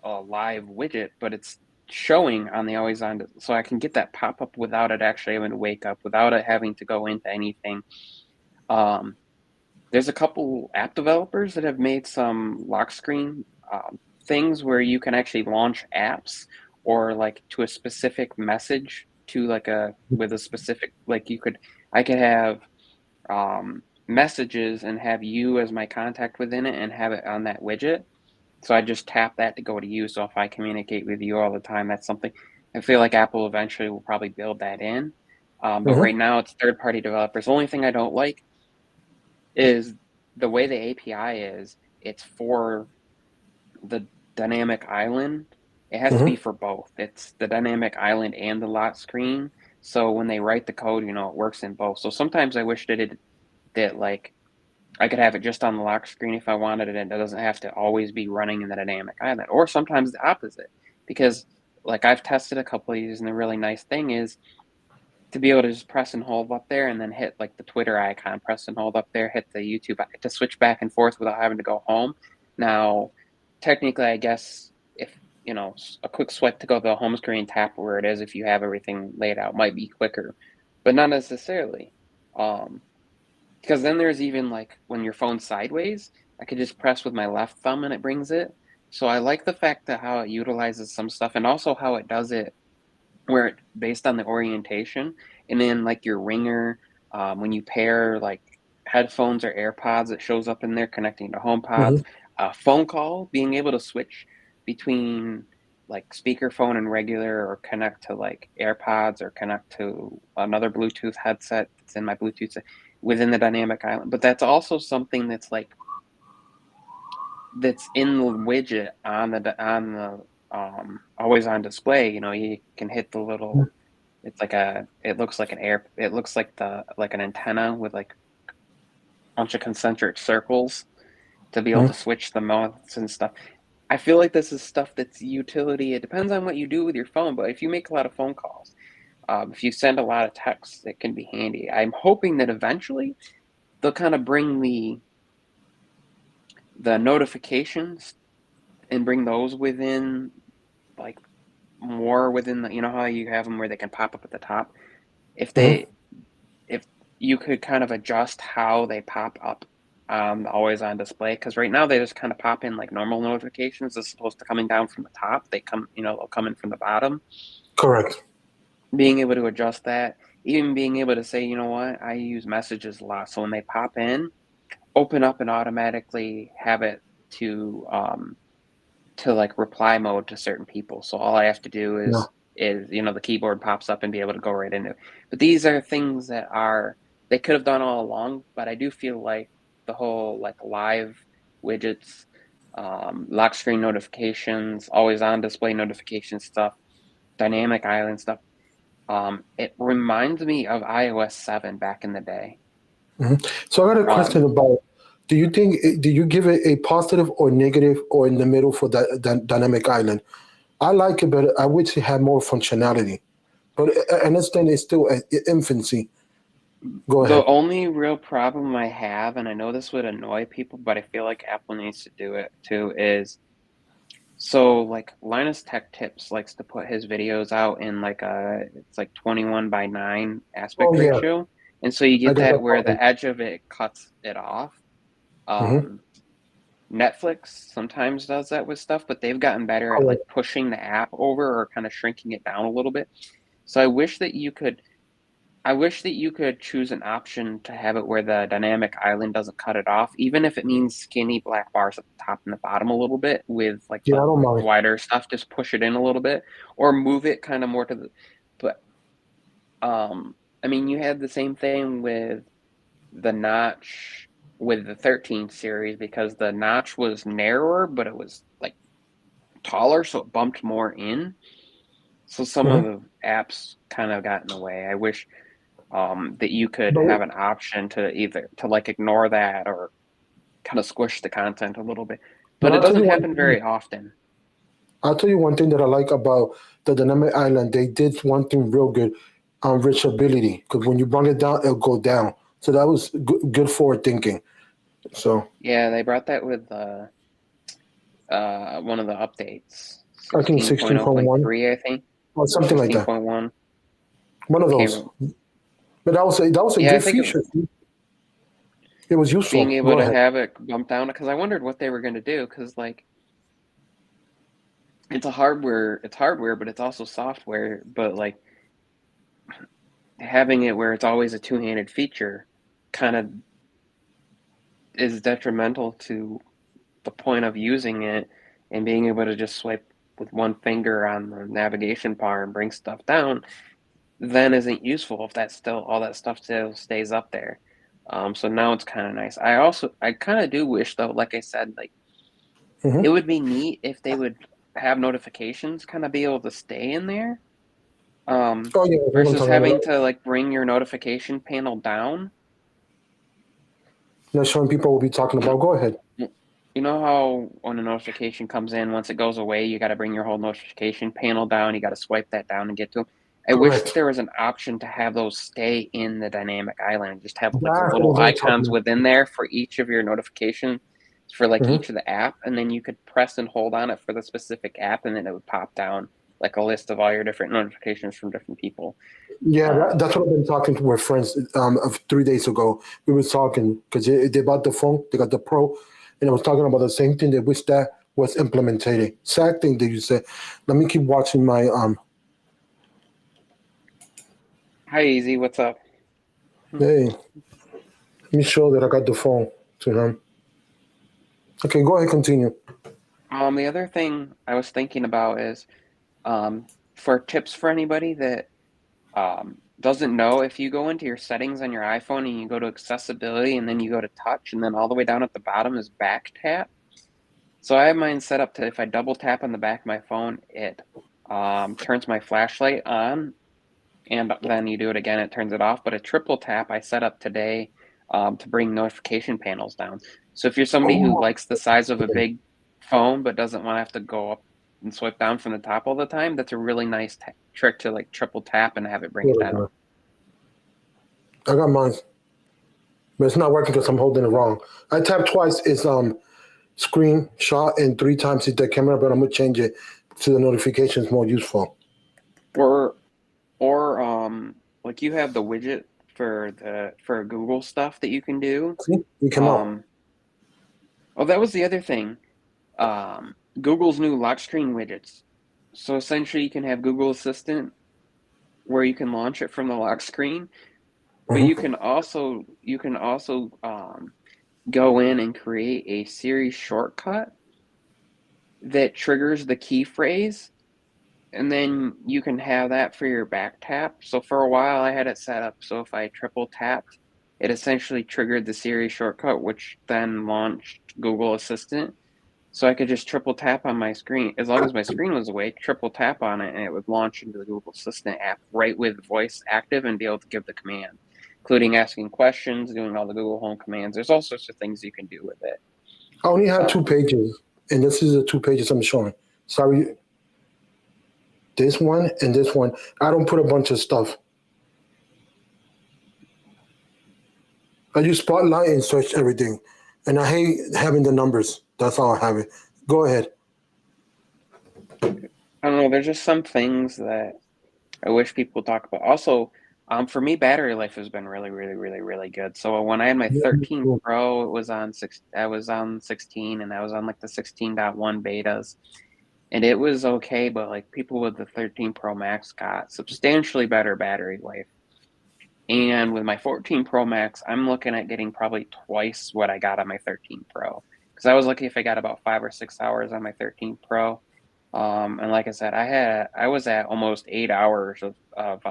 live widget, but it's showing on the always on, so I can get that pop up without it actually having to wake up, without it having to go into anything. Um, there's a couple app developers that have made some lock screen things where you can actually launch apps, or like to a specific message, to like a with a specific, like I could have messages and have you as my contact within it and have it on that widget. So I just tap that to go to you. So if I communicate with you all the time, that's something I feel like Apple eventually will probably build that in. But Hmm. right now it's third party developers. The only thing I don't like is the way the API is. It's for the dynamic island. It has to be Hmm. for both. It's the dynamic island and the lock screen. So when they write the code, it works in both. So sometimes I wish that like I could have it just on the lock screen if I wanted it, and it doesn't have to always be running in the dynamic island. Or sometimes the opposite, because like I've tested a couple of these, and the really nice thing is to be able to just press and hold up there, and then hit like the Twitter icon, press and hold up there, hit the YouTube to switch back and forth without having to go home. Now, technically, I guess if a quick swipe to go to the home screen, tap where it is if you have everything laid out might be quicker, but not necessarily. Um, because then there's even like when your phone's sideways, I could just press with my left thumb and it brings it. So I like the fact that how it utilizes some stuff, and also how it does it where it based on the orientation, and then like your ringer, when you pair like headphones or AirPods, it shows up in there connecting to HomePods. Hmm. Phone call, being able to switch between like speakerphone and regular, or connect to like AirPods, or connect to another Bluetooth headset that's in my Bluetooth within the dynamic island. But that's also something that's in the widget on the always on display. You can hit the little, it's like it looks like it looks like an antenna with like a bunch of concentric circles to be able to Hmm. switch the modes and stuff. I feel like this is stuff that's utility. It depends on what you do with your phone, but if you make a lot of phone calls, if you send a lot of texts, it can be handy. I'm hoping that eventually they'll kind of bring the notifications and bring those within, like, more within the, how you have them where they can pop up at the top. If Hmm. they if you could kind of adjust how they pop up, always on display, because right now they just kind of pop in like normal notifications as opposed to coming down from the top. They'll come in from the bottom. Correct. Being able to adjust that, even being able to say, you know what, I use messages a lot, so when they pop in, open up and automatically have it to like reply mode to certain people. So all I have to do Yeah. is the keyboard pops up and be able to go right into it. But these are things that they could have done all along, but I do feel like the whole like live widgets, lock screen notifications, always on display notification stuff, dynamic island stuff, it reminds me of iOS 7 back in the day. Hmm. So I got a question Um, about. Do you give it a positive or negative or in the middle for that dynamic island? I like it, but I wish it had more functionality. But I understand it's still at infancy. Go the ahead. only real problem I have, and I know this would annoy people, but I feel like Apple needs to do it too, is so like Linus Tech Tips likes to put his videos out in like it's like 21:9 Oh aspect yeah, ratio. And so you I get got that that where problem. the edge of it cuts it off. Hmm. Um, Netflix sometimes does that with stuff, but they've gotten better at like Correct. pushing the app over or kind of shrinking it down a little bit. So I wish that you could choose an option to have it where the dynamic island doesn't cut it off, even if it means skinny black bars at the top and the bottom a little bit with like Yeah, I the don't mind. wider stuff. Just push it in a little bit, or move it kind of more to the. But I mean, you had the same thing with the notch with the 13 series, because the notch was narrower, but it was like taller, so it bumped more in. So some of Hmm. the apps kind of got in the way. I wish that you could But have an option to either to like ignore that or kind of squish the content a little bit. but But it doesn't happen very often. I'll tell you one thing that I like about the dynamic island. They did one thing real good on reachability because when you bring it down, it'll go down. So that was good forward thinking. So Yeah, they brought that with one of the updates, I think 16.1 16.0.3, I think, or or something like that. 16.1. One of I can't those. remember. But that was a Yeah, I good think feature. It was being useful. able Go to ahead. have it bump down, because I wondered what they were going to do, because like it's hardware, but it's also software. But like having it where it's always a two-handed feature kind of is detrimental to the point of using it, and being able to just swipe with one finger on the navigation bar and bring stuff down then isn't useful if that's still all that stuff still stays up there. So now it's kind of nice. I kind of do wish though, like I said, like it Hmm. would be neat if they would have notifications kind of be able to stay in there, Oh yeah, we're gonna versus talk about having that. to like bring your notification panel down. Not showing people what we're talking about. Go ahead. You know how when a notification comes in, once it goes away, you got to bring your whole notification panel down. You got to swipe that down and get to them. I wish that Correct. there was an option to have those stay in the dynamic island. Just have like That's little what I'm talking icons within there for each of your notifications for like about. each of the app, and then you could press and hold on it for the specific app, and then it would pop down like a list of all your different notifications from different people. Yeah, Um, that's what I've been talking to with friends of 3 days ago. We was talking because they bought the phone, they got the Pro, and I was talking about the same thing. They wish that was implemented. Sad thing that you said. Let me keep watching my Hi, Easy. What's up? Hey, let me show that I got the phone to him. Okay, go ahead, continue. The other thing I was thinking about is for tips for anybody that doesn't know, if you go into your settings on your iPhone and you go to accessibility and then you go to touch and then all the way down at the bottom is back tap. So I have mine set up to if I double tap on the back of my phone, it turns my flashlight on, and then you do it again, it turns it off. But a triple tap I set up today to bring notification panels down. So if you're somebody who Oh, likes the size of a big phone but doesn't want to have to go up and swipe down from the top all the time, that's a really nice trick to like triple tap and have it bring it down. I got mine, but it's not working because I'm holding it wrong. I tapped twice. It's screenshot, and 3 times is the camera, but I'm gonna change it to the notifications more useful. Or like you have the widget for Google stuff that you can do. See, you came out. Um, oh, that was the other thing. Google's new lock screen widgets. So essentially, you can have Google Assistant where you can launch it from the lock screen, but Mhm. you can also go in and create a Siri shortcut that triggers the key phrase, and then you can have that for your back tap. So for a while, I had it set up so if I triple tapped, it essentially triggered the Siri shortcut, which then launched Google Assistant. So I could just triple tap on my screen. As long as my screen was awake, triple tap on it, and it would launch into the Google Assistant app right with voice active and be able to give the command, including asking questions, doing all the Google Home commands. There's all sorts of things you can do with it. I only have two Um, pages, and this is the 2 pages I'm showing. Sorry, this one and this one. I don't put a bunch of stuff. I use Spotlight and search everything, and I hate having the numbers. That's how I have it. Go ahead. I don't know. There's just some things that I wish people talk about. Also, for me, battery life has been really, really, really, really good. So when I had my 13 Pro, it was on six. I was on 16, and I was on like the 16.1 betas, and it was okay. But like people with the 13 Pro Max got substantially better battery life. And with my 14 Pro Max, I'm looking at getting probably twice what I got on my 13 Pro. Because I was lucky if I got about 5 or 6 hours on my 13 Pro. And like I said, I was at almost 8 hours of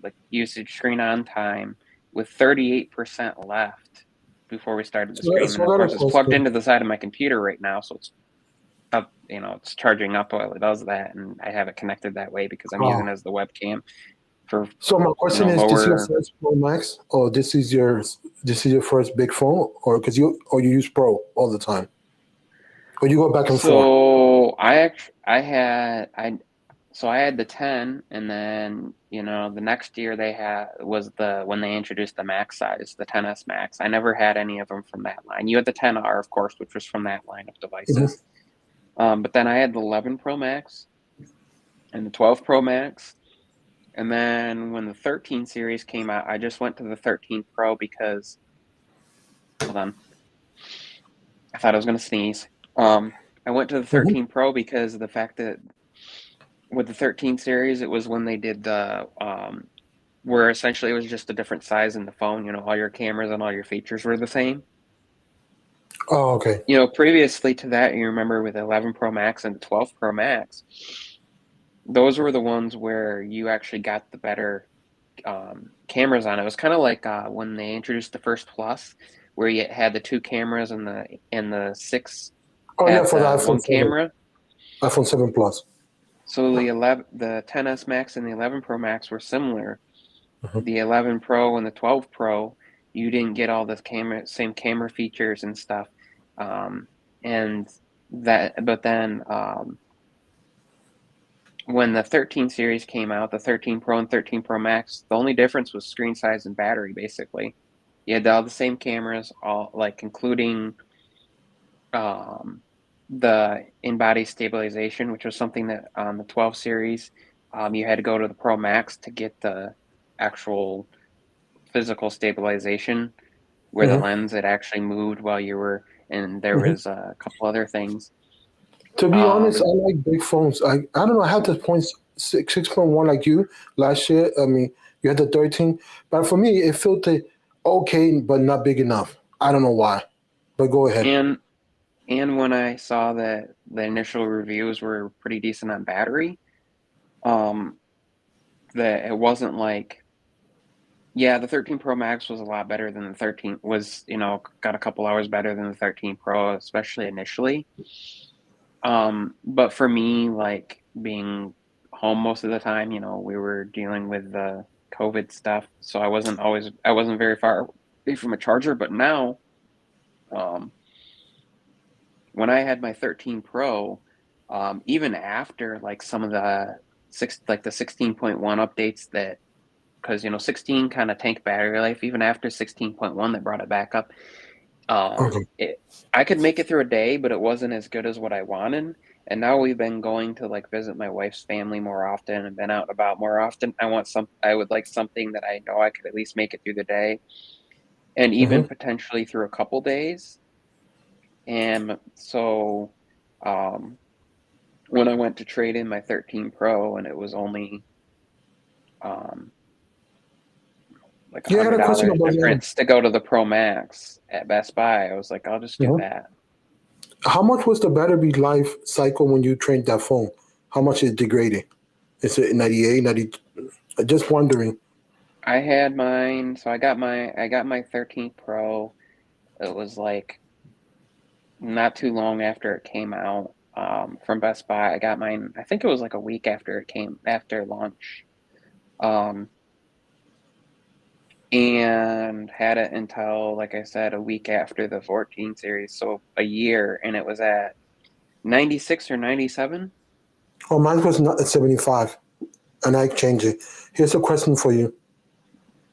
like usage screen on time with 38% left before we started the stream. So And of I got course, a it's plugged question. into the side of my computer right now, so it's up, it's charging up while it does that, and I have it connected that way because I'm using it Uh, as the webcam for so my question is: This is your lower. first Pro Max, or this is your first big phone, or you use Pro all the time, or you go back and forth? So I had the 10, and then the next year they had was when they introduced the Max size, the 10s Max. I never had any of them from that line. You had the 10R, of course, which was from that line of Mhm. devices. But then I had the 11 Pro Max and the 12 Pro Max. And then when the 13 series came out, I just went to the 13 Pro because, hold on, I thought I was going to sneeze. I went to the Mhm. 13 Pro because of the fact that with the 13 series, it was when they did the where essentially it was just a different size in the phone. All your cameras and all your features were the same. Oh, okay. Previously to that, you remember with 11 Pro Max and 12 Pro Max, those were the ones where you actually got the better cameras on it. It was kind of like when they introduced the first Plus, where you had the two cameras and the six Oh yeah, had for the the iPhone one 7, camera. iPhone 7 Plus. So the 10s Max and the 11 Pro Max were similar. Mhm. The 11 Pro and the 12 Pro, you didn't get all the same camera features and stuff. And that, but then when the 13 series came out, the 13 Pro and 13 Pro Max, the only difference was screen size and battery, basically. You had all the same cameras, all like including the in-body stabilization, which was something that on the 12 series, you had to go to the Pro Max to get the actual physical stabilization, where the Hmm. lens it actually moved while you were, and there Hmm. was a couple other things. To be honest, I Um, like big phones. I don't know. I had the point 6.1 like you last year. I mean, you had the 13, but for me, it felt okay, but not big enough. I don't know why. But go ahead. and and when I saw that the initial reviews were pretty decent on battery, um, that it wasn't like, yeah, the 13 Pro Max was a lot better than the 13, was, got a couple hours better than the 13 Pro, especially initially. But for me, like being home most of the time, we were dealing with the COVID stuff, so I wasn't very far away from a charger. But now, um, when I had my 13 Pro, even after like some of the 16.1 updates that, because 16 kind of tanked battery life, even after 16.1 that brought it back up. Okay. I could make it through a day, but it wasn't as good as what I wanted. And now we've been going to like visit my wife's family more often and been out and about more often. I would like something that I know I could at least make it through the day and even Hmm. potentially through a couple days. And so, um, when I went to trade in my 13 Pro and it was only, um, like a Yeah, I had hundred a question dollars about that. difference to go to the Pro Max at Best Buy, I was like, I'll just do Mhm. that. How much was the battery life cycle when you trained that phone? How much is degrading? Is it 98, 90? Just wondering. I had mine, so I got my 13 Pro. It was like not too long after it came out from Best Buy. I got mine, I think it was like a week after it came after launch. Um, and had it until, like I said, a week after the 14 series, so a year, and it was at 96 or 97. Oh, mine was not at 75, and I changed it. Here's a question for you.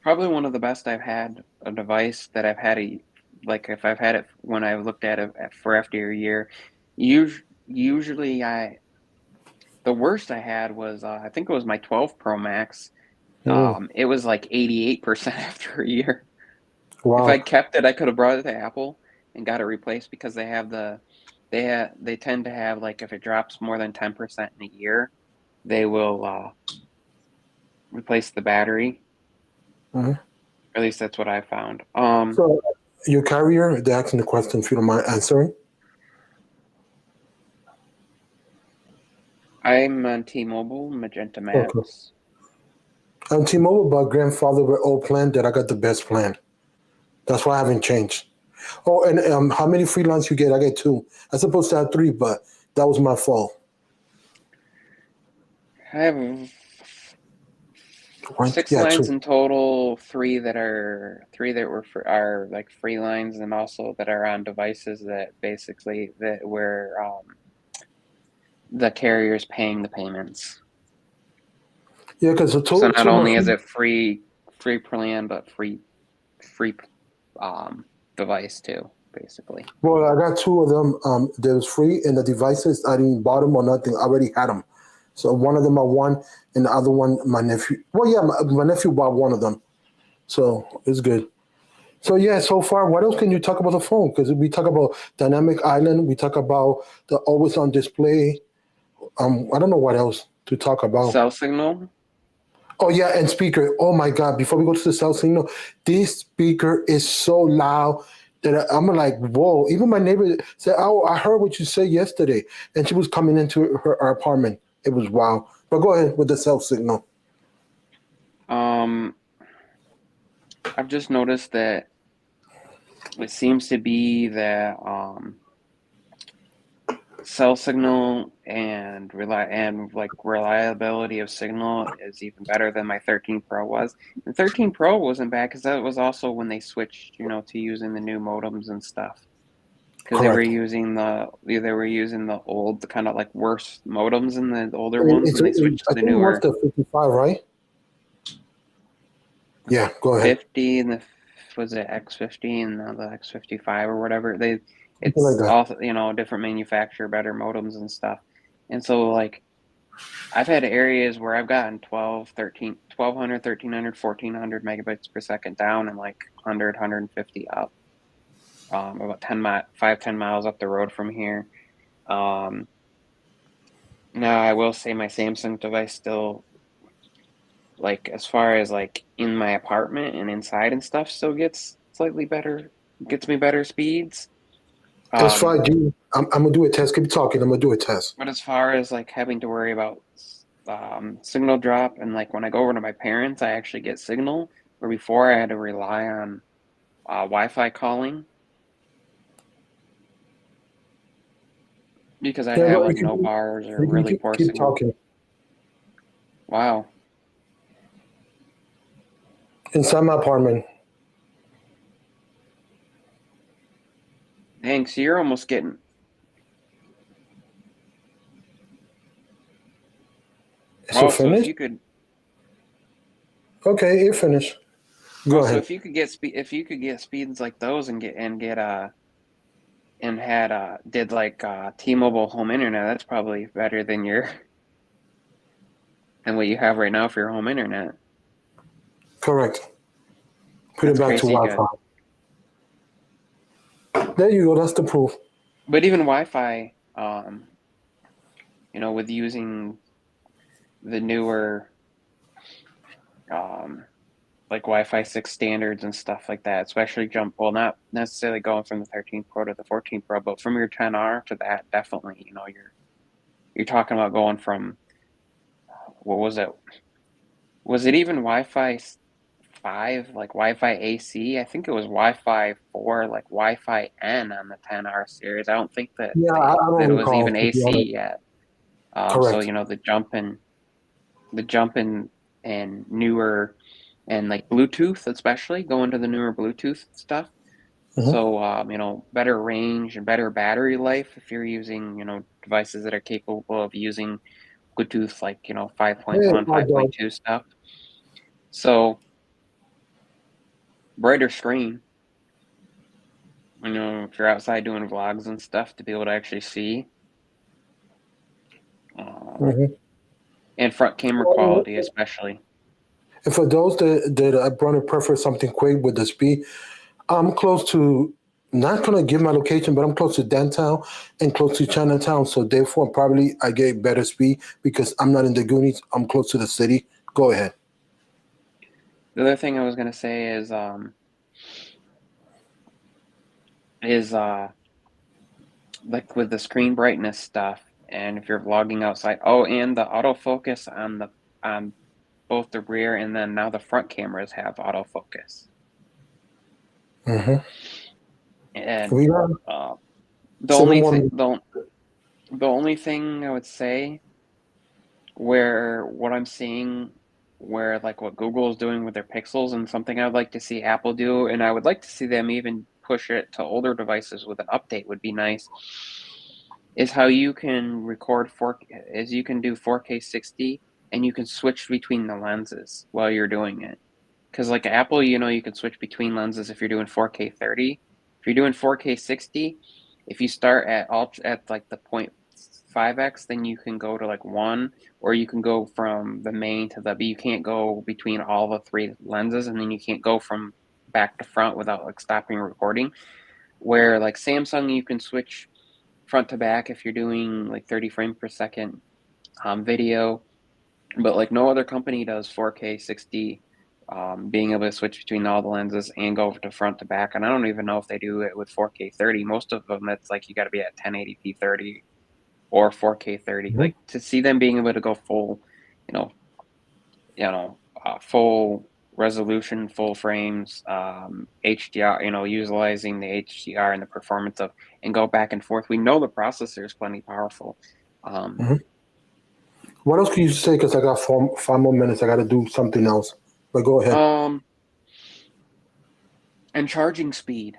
Probably one of the best I've had, a device that I've had like if I've had it when I've looked at it for after a year. Usually the worst I had was I think it was my 12 Pro Max. Mm, It was like 88% after a year. If wow. I'd kept it, I could have brought it to Apple and got it replaced, because they tend to have, like, if it drops more than 10% in a year, they will replace the battery. Mhm. Or at least that's what I found. So, your carrier, they're asking the question if you don't mind answering. I'm on T-Mobile, Magenta Okay. Max. I'm T-Mobile, but grandfather with old plan that I got the best plan. That's why I haven't changed. Oh, and how many free lines you get? I get two. I'm supposed to have three, but that was my fault. I have One, six yeah, lines two. in total, three that are like free lines, and also that are on devices that basically that where the carrier is paying the payments. Yeah, because the So total not two only is months. it free plan, but free um device too, basically. Well, I got two of them. That was free, and the devices I didn't bought them or nothing. I already had them. So one of them I won, and the other one my nephew. Well, yeah, my nephew bought one of them, so it's good. So yeah, so far, what else can you talk about the phone? Because we talk about dynamic island, we talk about the always on display. I don't know what else to talk about. Cell signal. Oh yeah, and speaker. Oh my god! Before we go to the cell signal, this speaker is so loud that I'm like, whoa! Even my neighbor said, "Oh, I heard what you said yesterday," and she was coming into our apartment. It was wow. But go ahead with the cell signal. Um, I've just noticed that it seems to be that cell signal and reliability of signal is even better than my 13 Pro was. The 13 Pro wasn't bad because that was also when they switched, to using the new modems and stuff. Because Correct. they were using the old, kind of like worse modems in the older And ones, and they switched I to the think it was newer the 55, right? Yeah, go ahead. 50 and the was it X50 and now the X55 or whatever. Something like It's that. all different manufacturer, better modems and stuff. And so like I've had areas where I've gotten 12, 13, 1200, 1300, 1400 megabytes per second down and like 100, up. About 10 miles up the road from here. Um, Now I will say my Samsung device still, like, as far as like in my apartment and inside and stuff, still gets slightly better, gets me better speeds. It's Um, 5G. I'm gonna do a test. Keep talking. I'm gonna do a test. but as far as like having to worry about signal drop, and like when I go over to my parents, I actually get signal. Where before I had to rely on Wi-Fi calling because I'd Yeah, have but like no bars or you can really poor keep signal. talking. Wow, Inside my apartment. dang! So you're almost getting. Is it Oh, so if finished? you could. Okay, it finished. Oh, Go so ahead. if you could get speeds like those and get and had did like T-Mobile home internet, that's probably better than your than what you have right now for your home internet. Correct. Put it That's back to crazy Wi-Fi. good. There you go. That's the proof. But even Wi-Fi, with using the newer um like Wi-Fi 6 standards and stuff like that, especially not necessarily going from the 13 Pro to the 14 Pro, but from your 10R to that, definitely, you're talking about going from, what was it? Was it even Wi-Fi 5, like Wi-Fi AC? I think it was Wi-Fi 4, like Wi-Fi N on the 10R series. I don't think that Yeah, I that don't it was recall, even to be honest. AC yet. So Correct. the jump in newer and like Bluetooth, especially going to the newer Bluetooth stuff. Hmm. So better range and better battery life if you're using devices that are capable of using Bluetooth, like 5.1, Hot dog. 5.2 stuff. So brighter screen, if you're outside doing vlogs and stuff, to be able to actually see, um, Hmm. and front camera quality especially. And for those that are going to prefer something quick with the speed, I'm close to, not going to give my location, but I'm close to downtown and close to Chinatown. So therefore, probably I get better speed because I'm not in the Goonies. I'm close to the city. Go ahead. The other thing I was gonna say is like with the screen brightness stuff, and if you're vlogging outside. Oh, and the autofocus on both the rear and then now the front cameras have autofocus. Hmm. And We got uh, the seven only more thing minutes. the only thing I would say, where what I'm seeing, where like what Google is doing with their Pixels, and something I'd like to see Apple do, and I would like to see them even push it to older devices with an update would be nice, is how you can record 4K, is you can do 4K 60 and you can switch between the lenses while you're doing it. Because like Apple, you can switch between lenses if you're doing 4K 30. If you're doing 4K 60, if you start at like the 0.5x, then you can go to like 1, or you can go from the main to but you can't go between all the three lenses, and then you can't go from back to front without like stopping recording. Where like Samsung, you can switch front to back if you're doing like 30 frames per second video, but like no other company does 4K 60, being able to switch between all the lenses and go to front to back. And I don't even know if they do it with 4K 30. Most of them, it's like you got to be at 1080p 30 or 4K 30. Mhm. Like to see them being able to go full, you know, full resolution, full frames, HDR, utilizing the HDR and the performance of, and go back and forth. We know the processor is plenty powerful. Um, Mhm. What else can you say? Because I got 5 more minutes. I got to do something else. But go ahead. um, and charging speed,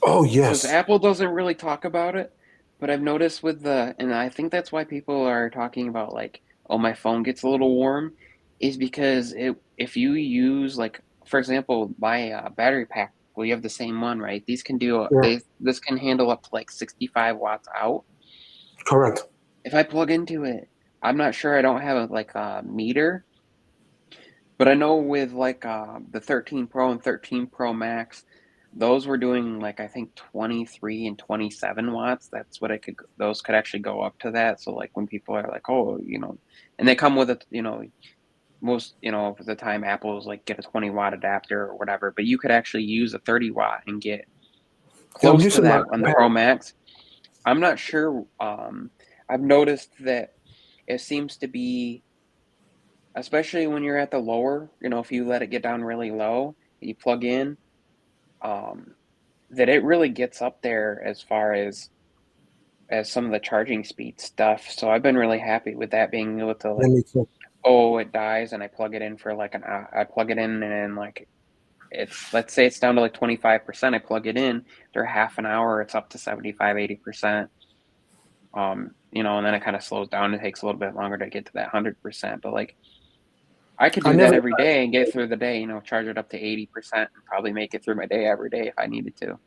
Oh because yes, Apple doesn't really talk about it, but I've noticed and I think that's why people are talking about like, oh, my phone gets a little warm, is because if you use like, for example, my battery pack, well, you have the same one, right? These can do yeah, this can handle up to like 65 watts out. correct. If I plug into it, I'm not sure, I don't have like a meter, but I know with like the 13 Pro and 13 Pro Max, those were doing like I think 23 and 27 watts. That's what those could actually go up to that. So like when people are like, oh, and they come with most, of the time Apple's like get a 20-watt adapter or whatever, but you could actually use a 30-watt and get Yeah, I'm close to using my that on the iPad. Pro Max. I'm not sure. I've noticed that it seems to be, especially when you're at the lower, if you let it get down really low, you plug in, um, that it really gets up there as far as some of the charging speed stuff. So I've been really happy with that, being able to Let like, me see. oh, it dies, and I plug it in for like I plug it in, and then like let's say it's down to like 25%. I plug it in, after half an hour, it's up to 75, 80%. And then it kind of slows down. It takes a little bit longer to get to that 100%. But like, I could I do never. that every day and get through the day, charge it up to 80% and probably make it through my day every day if I needed to.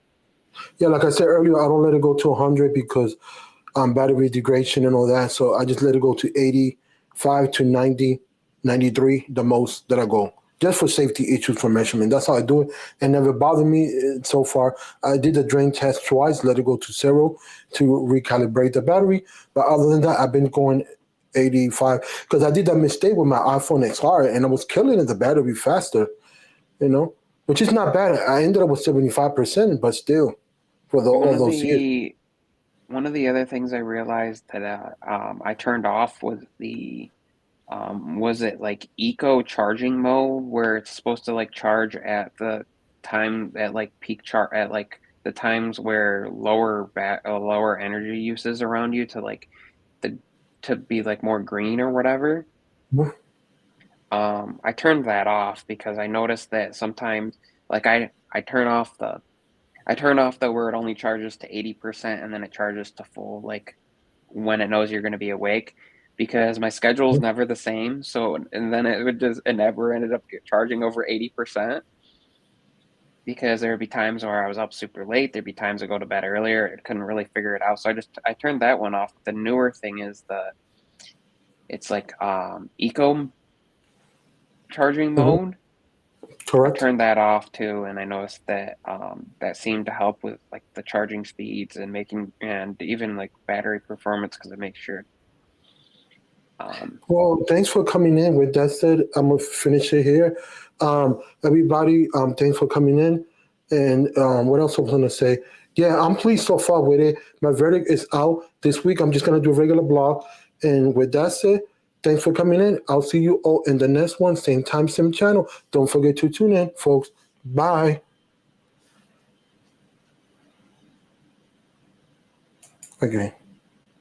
Yeah, like I said earlier, I don't let it go to 100 because battery degradation and all that. So I just let it go to 85 to 90, 93, the most that I go, just for safety issues for measurement. That's how I do it. And never bothered me so far. I did the drain test twice, let it go to 0 to recalibrate the battery. But other than that, I've been going 85 because I did that mistake with my iPhone XR and I was killing the battery faster, which is not bad. I ended up with 75%, but still, for One all of those years. the one of the other things I realized that I turned off was was it like eco charging mode, where it's supposed to like charge at the time at like peak chart at like the times where lower energy uses around you, to like the to be like more green or whatever. I turned that off because I noticed that sometimes, like I turn off the where it only charges to 80% and then it charges to full, like when it knows you're going to be awake, because my schedule is never the same. So, and then it never ended up charging over 80%, because there would be times where I was up super late. There'd be times I go to bed earlier. It couldn't really figure it out. So I turned that one off. The newer thing is it's like, eco charging Mhm. mode. I Correct. turned that off too, and I noticed that that seemed to help with like the charging speeds and even like battery performance, because it makes sure. Um, Well, thanks for coming in. With that said, I'm gonna finish it here. Everybody, thanks for coming in. And what else I was gonna say? Yeah, I'm pleased so far with it. My verdict is out this week. I'm just gonna do a regular blog. And with that said, thanks for coming in. I'll see you all in the next one, same time, same channel. Don't forget to tune in, folks. Bye. Okay.